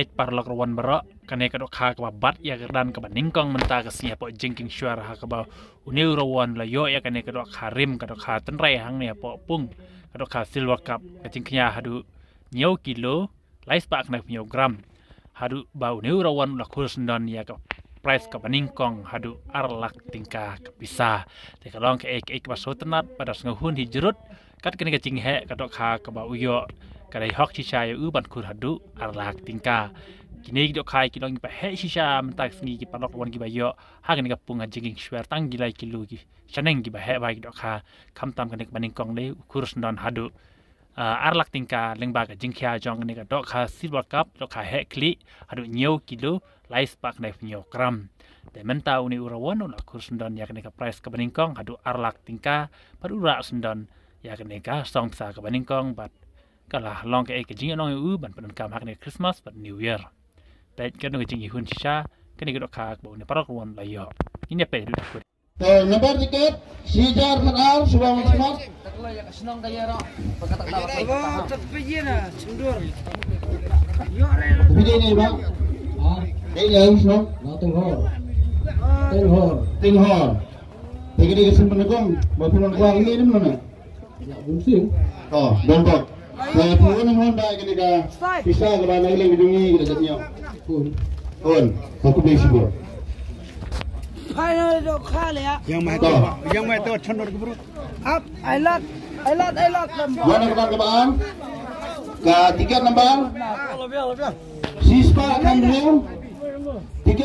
pej parlok rawan berak kane kadok kha ka bat ya dan ka ningkong menta ka sia po jingking syuara ha ka ba uniu rawan la yo ya kane kadok kha rim kadok kha tenrai hang ne po pung kadok kha silver cup ka jingknya hadu nyau kilo lais pak na nyau gram hadu ba uniu rawan la khus don ya ka price ka ningkong hadu arlak tingka ka bisa te kalong ka ek ba sotenat pada ngahun hijrut kat kene ka jinghe kadok kha ka ba uyo kadai hok shisha ya ban kur hadu arlak tingka kini dok khai kilong ba he shisha mentak sngi ki panok won ki ba yo ha kene ka punga jinging shwer tang gilai kilo ki chaneng ki ba he ba ki dok kha kham tam kene ka baning kong le kurus don hadu arlak tingka lengba ka jingkhya jong kene ka dok kha silver cup dok kha he kli hadu nyau kilo lais pak na nyau gram de menta uni urawon la kurus don ya kene ka price ka baning kong hadu arlak tingka padura sendon ya kene ka song sa ka baning kong bat kalah long ke jing long ban pen kam hak ne Christmas but New Year pej kan ke jing hun sha kan ke dok khak bo ne parok won la yo ini pe du ko nomor tiket sijar kenal sudah mas taklah ya senang gaya ro berkata kata tapi na sundur yo re video ni bang đây là ông số nó từng hồ thì cái này cái sân bóng con mà phun quang ini đúng không nè đông bọc rồi phun nó ngon đại cái này cả bisa cái bàn này lên cái kita jadinya phun aku beli sih final do khale ya yang mai to chondor ke bro up I lot mana kawan-kawan ke tiket nambah sispa kan beliau tiket